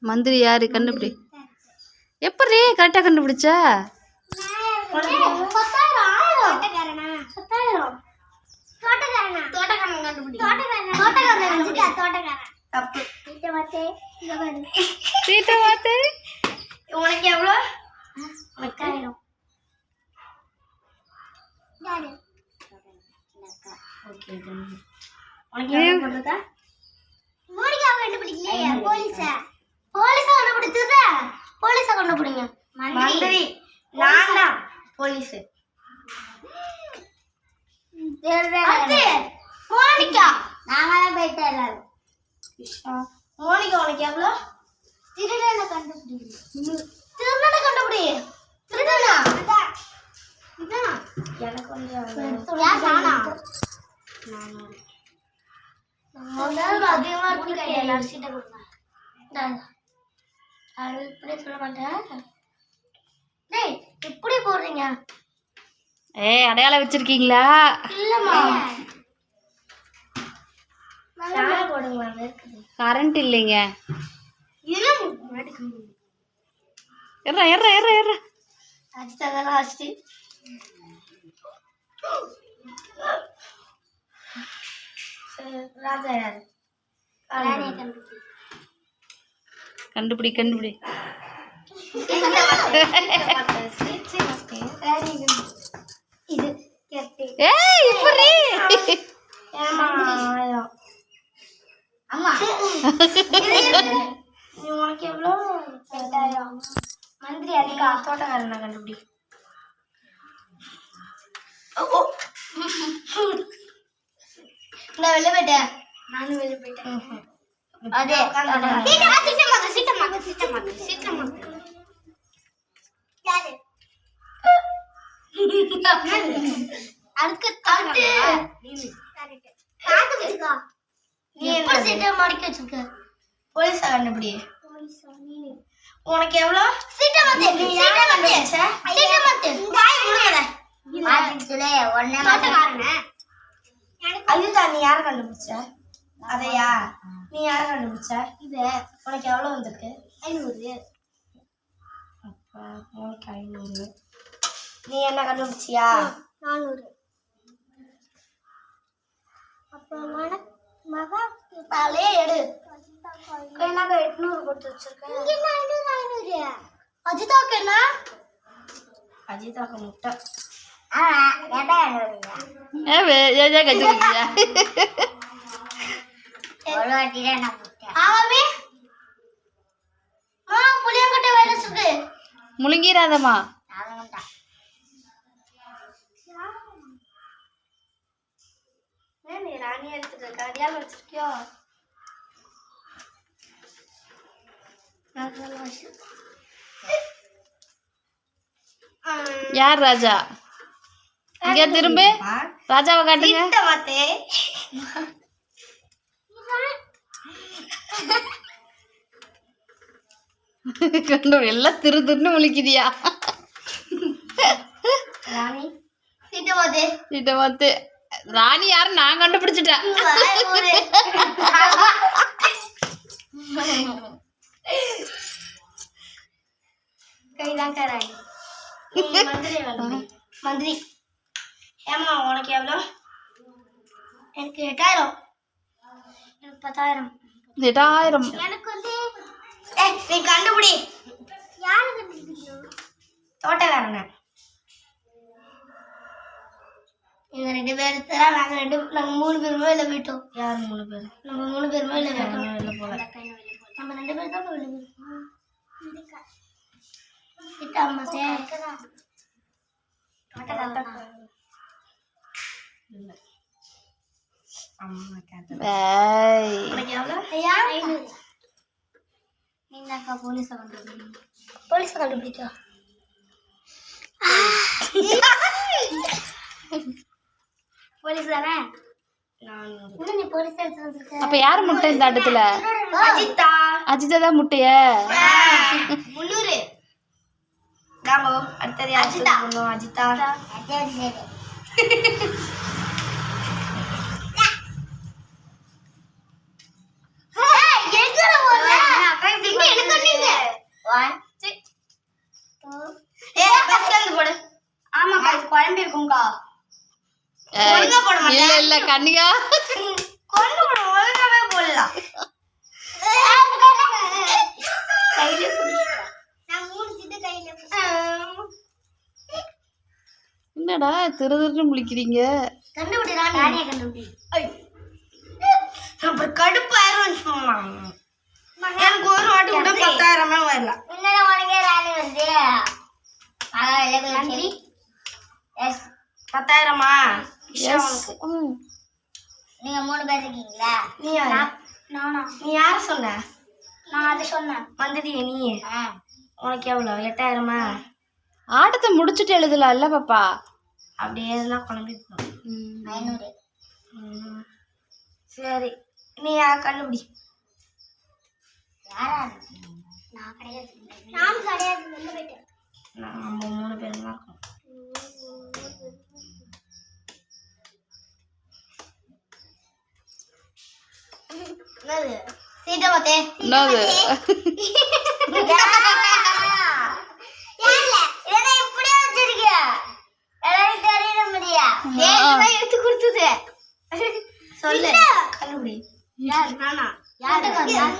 மந்திரி யாரு கண்டுபிடி. எப்படி கரெக்டா கண்டுபிடிச்ச? உனக்கு எவ்வளோ? இப்படி போடுறீங்க? அடையாளம் வச்சிருக்கீங்களா? கரண்ட் இல்லைங்க. கண்டுபிடி கண்டுபிடி. உனக்கு எவ்வளோ? 2000. மந்திரி அடிக்கா தோட்டக்காரனா கண்டுபிடி. நான் வெளில போயிட்டேன். நானும் வெளில போயிட்டேன். அதே போலீஸா கண்டுபிடி. உனக்கு எவ்வளோ? அதுதான் நீ யாரை கண்டுபிடிச்ச? அதையா நீ யாரை கண்டுபிடிச்ச? இது உனக்கு எவ்வளோ வந்திருக்கு? 500. உனக்கு 500. நீ என்ன கண்டுபிடிச்சியா? 400. அப்போ மகா பாலே எடு. எனக்கு 800 கொடுத்து வச்சிருக்கேன். இங்க என்ன 500? அஜிதாக்கு என்ன? அஜிதாக்கு முட்டை. முழுங்கிராதம்மா. ராணி எடுத்துட்டு கடியால் வச்சிருக்கியோ? யார் ராஜா? இங்க திரும்ப ராஜாவை காட்டுங்க. கண்டு எல்லாம் திரு திருன்னு முழிக்குதியா? ராணி யாரு? நான் கண்டுபிடிச்சிட்டேன். மந்திரி ஏமா உனக்கு எவ்வளோ? எனக்கு 8000. எனக்கு 10000. 8000. எனக்கு வந்து நீ கண்டுபிடி. யாரு கண்டுபிடிக்கணும்? தோட்டக்காரங்க. இவங்க 2 பேர் தரா. நாங்கள் 3 பேருமே இல்லை போயிட்டோம். யார் 3 பேர்? நம்ம 3 பேருமே இல்லை போயிட்டோம். இல்லை போல நம்ம 2 பேர் தான் வெளில போயிருக்கோம். போலீஸ் கண்டுபிடிச்சா? போலீஸ் தானே? அப்ப யாரு முட்டை இந்த ஆட்டத்துல? அஜிதா. அஜிதா தான் முட்டைய. 300. அடுத்தது அஜிதா. அஜிதா ஒழுங்கா போட மாட்டேன். இல்ல இல்ல கன்னிகா கொண்டு போட ஒழுங்காவே போடலாம். கையில புடிச்சா நான் 3 சிட்டு கையில என்னடா திரு திருன்னு முழிக்கிறீங்க கண்டுபிடி ராணியா கண்டுபிடி. அப்புறம் கடுப்பாயிரும் சொன்னாங்க. எனக்கு ஒரு வாட்டி கூட 10,000 வரல. இன்னும் உனக்கே ராணி வந்து ராணி எஸ் 10,000மா? நீங்க 3 பேர் இருக்கீங்களா? நீ நானா? நீ யார சொன்ன? நான் அது சொன்னேன். மந்திரியே நீ? உனக்கு எவ்வளவு? 8,000மா? ஆட்டத்தை முடிச்சுட்டு எழுதலாம் இல்ல பாப்பா? அப்படியே தான் குழம்பி 500. சரி நீ கண்டுபிடி. யாரா? நான் கிடையாது. நான் கிடையாது. வெளில போயிட்டேன். நம்ம 3 பேரும் தான் இருக்கோம். என்னது? சீட்டை பார்த்தே. என்னது? எடுத்து கொடுத்தது சொல்லு. கண்டுபிடி. யார்? நானா? யாரு?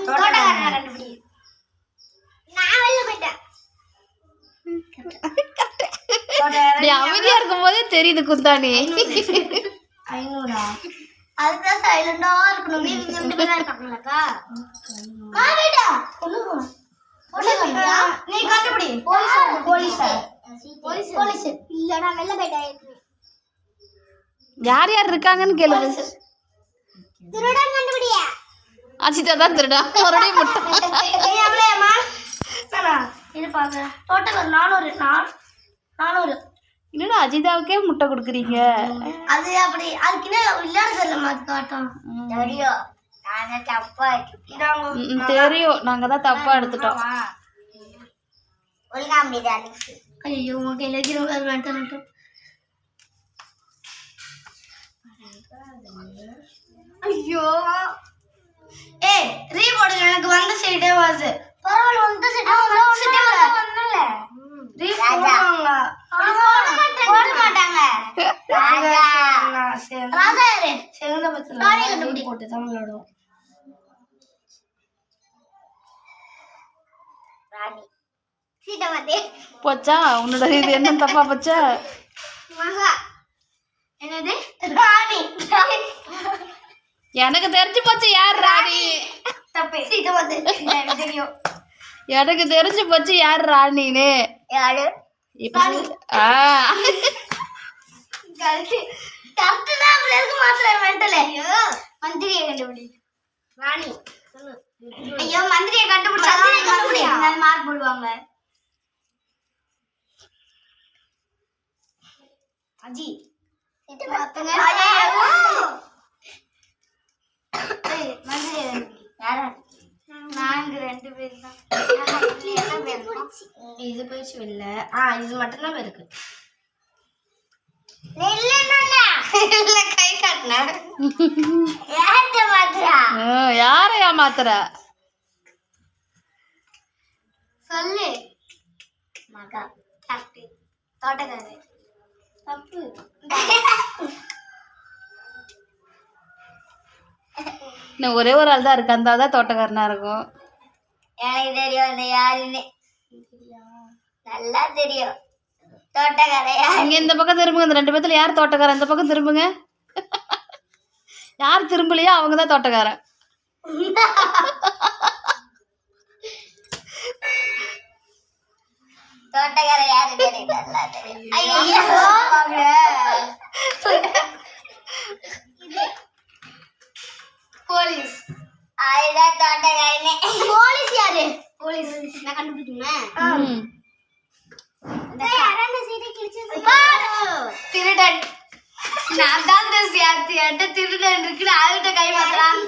தோட்டக்காரனா? கண்டுபிடி. நான் வெளில போயிட்டேன். நீ அமைதியா இருக்கும் போதே தெரியுது குந்தாணி. 500. அதுதான் சைலண்டா இருக்கணும். நீ 2 பேரா இருக்காங்களாக்கா? மாவேடா நீ கண்டுபிடி. போலீஸ் இல்லடா வெளில போயிட்டேன். யார் யார் இருக்காங்கன்னு கேளு. திருடன் கண்டுபிடிய. அஜிதா தான் திருடா. மறுபடியும் முட்டை. இது பாக்க டோட்டல் 400. என்னடா அஜிதாவுக்கே முட்டை கொடுக்குறீங்க? அது அப்படி அதுக்குன்னே இல்லாத செல்லம் அது காட்டும். தெரியும். நாங்க தப்பா தெரியும். நாங்க தான் தப்பா எடுத்துட்டோம். ஒழுங்கா முடியாது. ஐயோ ஓகே லெக்கிரோ ஐயோ ஏய் ரீ போடுங்க. எனக்கு வந்த சைடே வருது. பரவாயில்ல வந்த சைடே வரல. ரீ போடுவாங்க. போட மாட்டாங்க. ராஜா யாரு? செங்கத பத்தில போட்டு தான் விளையாடுவோம். ராணி சீட்டை மாத்தே போச்சா? உன்னோட இது என்ன தப்பா போச்சா? மகா என்னது? ராணி. எனக்கு தெரிஞ்சு போச்சு யார் ராணி. தப்பு. சீட்டை மாத்தே. எனக்கு தெரியும். எனக்கு தெரிஞ்சு போச்சு யார் ராணின்னு. யாரு? இப்ப கரெக்ட் தான். அப்படி இருக்கு மாத்திரை மென்டல். ஐயோ மந்திரியை கண்டுபிடி. ராணி ஐயோ மந்திரியை கண்டுபிடிச்சா மார்க் போடுவாங்க. அஜி இது பாத்துங்க. மந்திரியை கண்டுபிடி. யாரா? நாங்க 2 பேர் தான். இது போயிடுச்சு வெளில. இது மட்டும் தான் இருக்கு. கை காட்டின யாரை ஏமாத்துற? சொல்லு. மகா தோட்டக்காரர். தப்பு. இன்னும் ஒரே ஒரு ஆள் தான் இருக்கு. அந்த ஆள் தான் தோட்டக்காரனா இருக்கும். எனக்கு தெரியும் அந்த யாருன்னு. நல்லா தெரியும். தோட்டக்காரையா? இங்க இந்த பக்கம் திரும்புங்க. இந்த 2 பேத்துல யார் தோட்டக்காரன்? இந்த பக்கம் திரும்புங்க. யார் திரும்பலையோ அவங்க தான் தோட்டக்காரன். தோட்டக்கார யாரு தெரியும்? நல்லா தெரியும். ஐயோ போலீஸ். அதுதான் தோட்டக்காரனே. போலீஸ் யாரு? போலீஸ் நான் கண்டுபிடிக்கணும். திருடன். நான் தான் திருடன் இருக்கு. அவகிட்ட கை மாத்திரம்.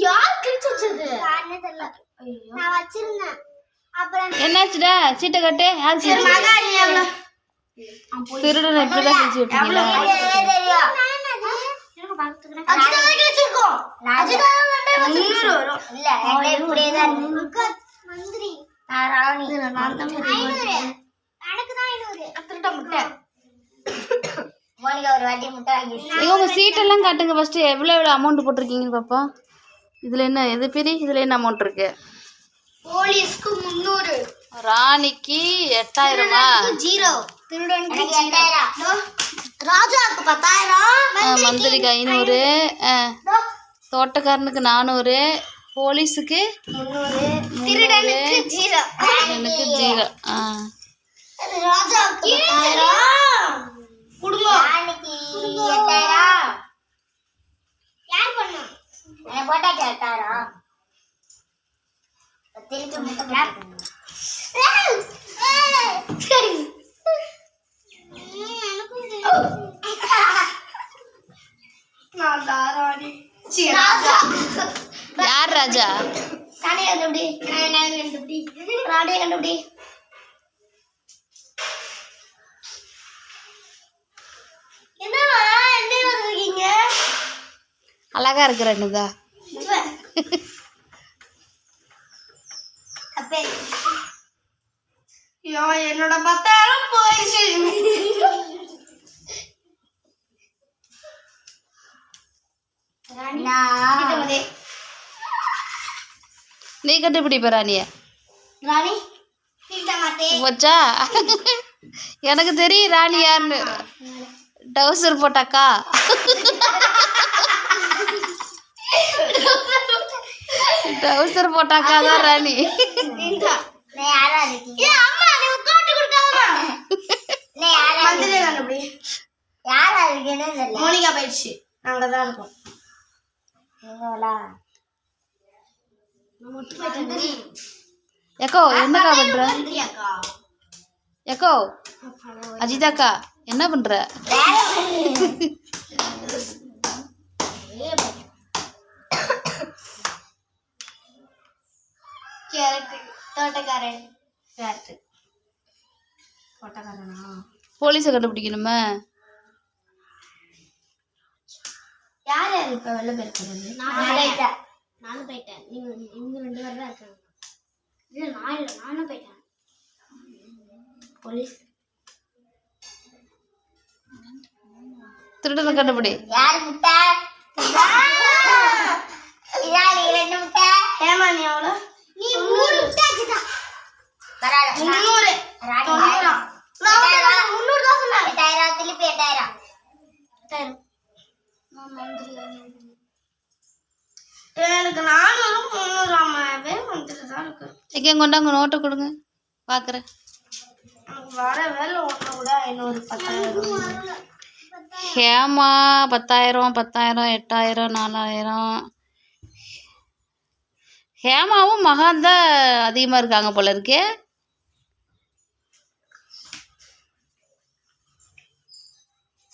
யார் கிழிச்சு வச்சது? நான் வச்சிருந்தேன். அப்புறம் என்னாச்சுடா? சீட்டை கட்டு. யார் திருடன்? எப்படிதான் கிழிச்சு விட்டீங்களா? மந்திரி ராணி. எனக்கு தான் 500. திருட்ட முட்டை. மோனிகா ஒரு வாட்டி முட்டை வாங்கி ஏங்க உங்கள் சீட்டெல்லாம் காட்டுங்க ஃபஸ்ட்டு எவ்வளோ அமௌண்ட் போட்டிருக்கீங்கன்னு பார்ப்போம். இதில் என்ன எது பெரிய இதில் என்ன அமௌண்ட் இருக்கு? போலீஸ்க்கு 300, ராணிக்கு 8000மா? 0, திருடனுக்கு 8000, ராஜாவுக்கு 10000, மந்திரிக்கு 500, தோட்டக்காரனுக்கு 400, போலீஸுக்கு 300, திருடனுக்கு 0, எனக்கு 0. ராஜாவுக்கு 10000, குடும்பம் ராணிக்கு 8000. யார் பண்ணா? நான் போட்டா 8000. திருப்பி முட்டை சரி. நான் ராணி. ராஜா. யார் ராஜா? ராணி கண்டுபிடி. ராணி கண்டுபிடி. என்னவா என்ன இருக்கீங்க? அழகா இருக்கிறேன்னுதா. அப்பே யோ என்னோட 10000 போயிடுச்சு. நீ கண்டுபிடிப்ப ராணிய. ராணி தீட்ட மாட்டேன் வச்சா எனக்கு தெரியும் ராணி யாருன்னு. டவுசர் போட்டாக்கா? டவுசர் போட்டாக்கா தான் ராணி. மோனிகா போயிடுச்சு. நாங்க தான் இருக்கோம். எக்கோ என்னக்கா பண்ற? எக்கோ அஜிதாக்கா என்ன பண்ற? தோட்டக்காரன். போலீஸை கண்டுபிடிக்கணுமா? யார் யார் இப்ப வெளில போயிருக்கிறது? நானும் போயிட்டேன். இவங்க 2 பேர் தான் இருக்காங்க. இல்ல நானும் போயிட்டேன். போலீஸ் திருடனை கண்டுபிடி. யார் முட்டை? இதாலி 2 முட்டை. ஏமா நீ எவ்வளவு? நீ 3 முட்டை அடிச்சா. பரவாயில்லை. 300. ராணி 300 தான் சொன்னேன். 8000 திருப்பி 8000. 8000. நான் மந்திரி. எனக்கு 400 300 ஆமாவே வந்துட்டுதான் இருக்கு. எங்கே கொண்டாங்க நோட்டை கொடுங்க பார்க்குறேன். எனக்கு வர வேலை ஒன்று கூட 500 10,000. ஹேமா 10,000 10,000 8000 4000. ஹேமாவும் மகான் தான் அதிகமாக இருக்காங்க போல இருக்கே.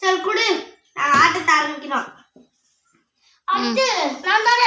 சரி குடு, நாங்கள் ஆட்டத்தை ஆரம்பிக்கிறோம். அடுத்து நான் தானே